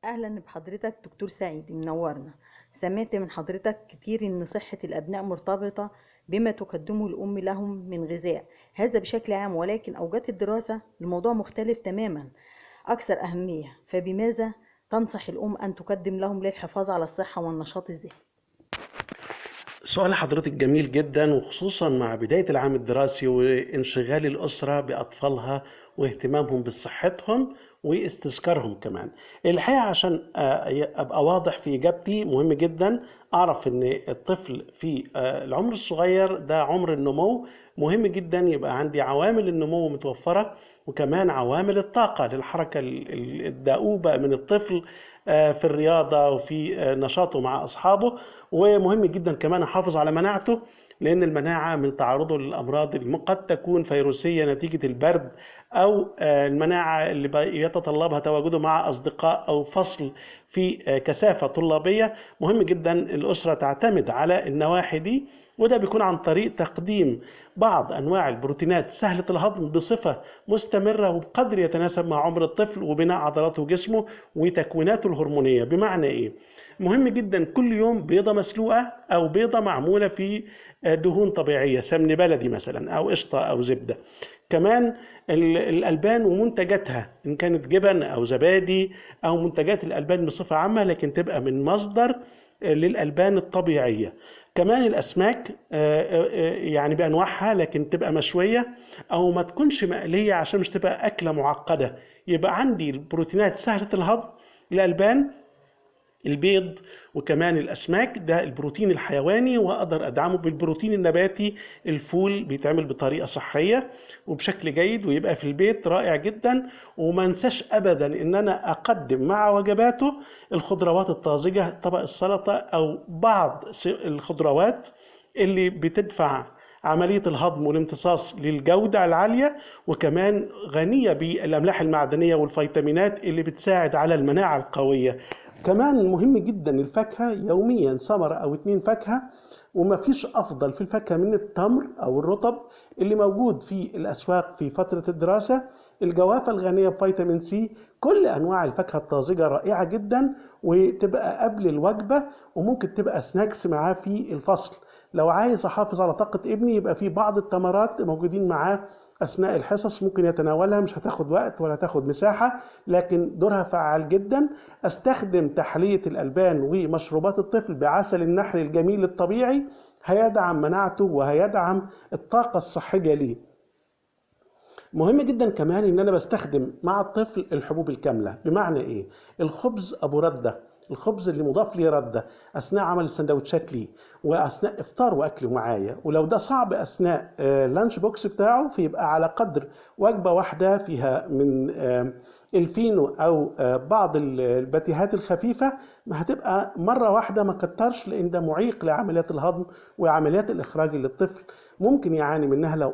أهلا بحضرتك دكتور سعيد منورنا. سمعت من حضرتك كتير إن صحة الأبناء مرتبطة بما تقدمه الأم لهم من غذاء، هذا بشكل عام، ولكن أوقات الدراسة الموضوع مختلف تماما أكثر أهمية. فبماذا تنصح الأم أن تقدم لهم للحفاظ على الصحة والنشاط الذهني؟ سؤال حضرتك جميل جدا، وخصوصا مع بداية العام الدراسي وانشغال الأسرة بأطفالها واهتمامهم بصحتهم واستذكارهم كمان. الحقيقة عشان أبقى واضح في إجابتي مهم جدا أعرف إن الطفل في العمر الصغير ده عمر النمو. مهم جدا يبقى عندي عوامل النمو متوفرة، وكمان عوامل الطاقة للحركة الدؤوبة من الطفل في الرياضة وفي نشاطه مع أصحابه. ومهم جدا كمان احافظ على مناعته، لان المناعه من تعرضه للامراض اللي قد تكون فيروسيه نتيجه البرد، او المناعه اللي يتطلبها تواجده مع اصدقاء او فصل في كثافه طلابيه. مهم جدا الاسره تعتمد على النواحي دي، وده بيكون عن طريق تقديم بعض انواع البروتينات سهله الهضم بصفه مستمره وبقدر يتناسب مع عمر الطفل وبناء عضلاته وجسمه وتكويناته الهرمونيه. بمعنى ايه؟ مهم جدا كل يوم بيضة مسلوقة أو بيضة معمولة في دهون طبيعية، سمن بلدي مثلا أو قشطة أو زبدة. كمان الألبان ومنتجاتها إن كانت جبن أو زبادي أو منتجات الألبان بصفة عامة، لكن تبقى من مصدر للألبان الطبيعية. كمان الأسماك يعني بأنواعها، لكن تبقى مشوية أو ما تكونش مقلية عشان مش تبقى أكلة معقدة. يبقى عندي البروتينات سهلة الهضم، الألبان، البيض، وكمان الأسماك ده البروتين الحيواني، وأقدر أدعمه بالبروتين النباتي. الفول بيتعمل بطريقة صحية وبشكل جيد ويبقى في البيت رائع جدا. وما انساش أبدا إن أنا أقدم مع وجباته الخضروات الطازجة، طبق السلطة أو بعض الخضروات اللي بتدفع عملية الهضم والامتصاص للجودة العالية، وكمان غنية بالأملاح المعدنية والفيتامينات اللي بتساعد على المناعة القوية. كمان مهم جدا الفاكهة، يوميا ثمرة أو اتنين فاكهة. ومفيش أفضل في الفاكهة من التمر أو الرطب اللي موجود في الأسواق في فترة الدراسة. الجوافة الغنية بفيتامين سي، كل أنواع الفاكهة الطازجة رائعة جدا، وتبقى قبل الوجبة، وممكن تبقى سناكس معاه في الفصل. لو عايز أحافظ على طاقة ابني يبقى في بعض التمرات موجودين معاه أثناء الحصص، ممكن يتناولها، مش هتاخد وقت ولا هتاخد مساحة، لكن دورها فعال جدا. استخدم تحلية الألبان ومشروبات الطفل بعسل النحل الجميل الطبيعي، هيدعم مناعته وهيدعم الطاقة الصحية ليه. مهم جدا كمان ان انا بستخدم مع الطفل الحبوب الكامله. بمعنى ايه؟ الخبز ابو رده، الخبز اللي مضاف ليه رده اثناء عمل السندوتشات ليه، واثناء افطار واكله معايا. ولو ده صعب اثناء اللانش بوكس بتاعه، فيبقى على قدر وجبه واحده فيها من الفينو او بعض الباتيهات الخفيفه. ما هتبقى مره واحده، ما كترش، لان ده معيق لعمليات الهضم وعمليات الاخراج للطفل. ممكن يعاني منها لو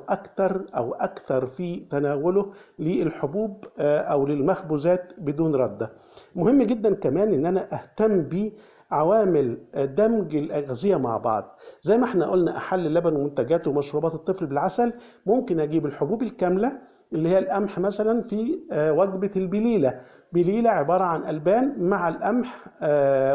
أكثر في تناوله للحبوب أو للمخبوزات بدون ردة. مهم جدا كمان إن أنا أهتم بعوامل دمج الأغذية مع بعض. زي ما احنا قلنا أحل اللبن ومنتجاته ومشروبات الطفل بالعسل، ممكن أجيب الحبوب الكاملة اللي هي القمح مثلا في وجبة البليلة. بليلة عبارة عن ألبان مع القمح،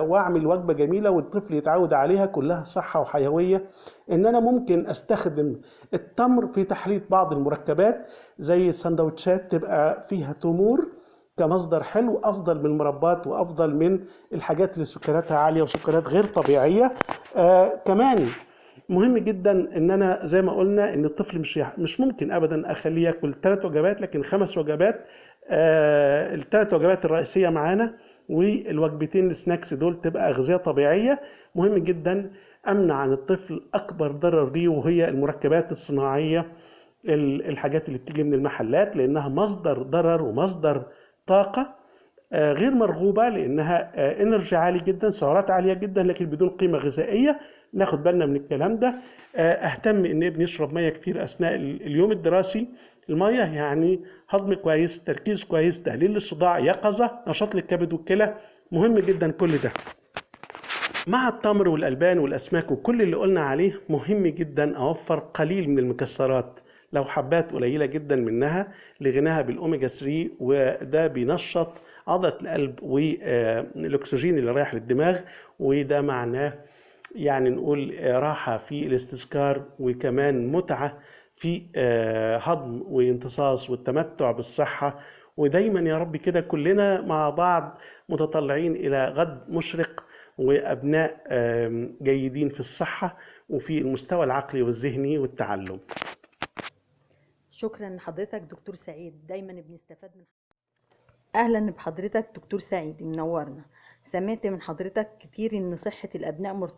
وأعمل وجبة جميلة والطفل يتعود عليها، كلها صحة وحيوية. ان انا ممكن استخدم التمر في تحلية بعض المركبات زي السندوتشات، تبقى فيها تمور كمصدر حلو، افضل من المربات وافضل من الحاجات اللي سكرياتها عالية وسكريات غير طبيعية. كمان مهم جدا ان انا زي ما قلنا ان الطفل مش ممكن ابدا اخليه ياكل 3 وجبات، لكن 5 وجبات. ال3 وجبات الرئيسيه معانا والوجبتين السناكس دول تبقى اغذيه طبيعيه. مهم جدا امنع عن الطفل اكبر ضرر ليه، وهي المركبات الصناعيه، الحاجات اللي بتيجي من المحلات، لانها مصدر ضرر ومصدر طاقه غير مرغوبة، لأنها انرجي عالي جدا، سعرات عالية جدا، لكن بدون قيمة غذائية. ناخد بالنا من الكلام ده. أهتم إن ابني يشرب مية كتير أثناء اليوم الدراسي. المية يعني هضم كويس، تركيز كويس، تقليل للصداع، يقظة، نشاط للكبد والكلى. مهم جدا كل ده. مع التمر والألبان والأسماك وكل اللي قلنا عليه، مهم جدا أوفر قليل من المكسرات، لو حبات قليلة جدا منها، لغناها بالأوميجا 3، وده بينشط عضلة القلب والأكسجين اللي رايح للدماغ، وده معناه يعني نقول راحة في الاستذكار، وكمان متعة في هضم وامتصاص والتمتع بالصحة. ودايما يا رب كده كلنا مع بعض متطلعين إلى غد مشرق، وأبناء جيدين في الصحة وفي المستوى العقلي والذهني والتعلم. شكرا لحضرتك دكتور سعيد، دايما بنستفاد من اهلا بحضرتك دكتور سعيد، منورنا. سمعت من حضرتك كتير ان صحة الابناء مرتبطة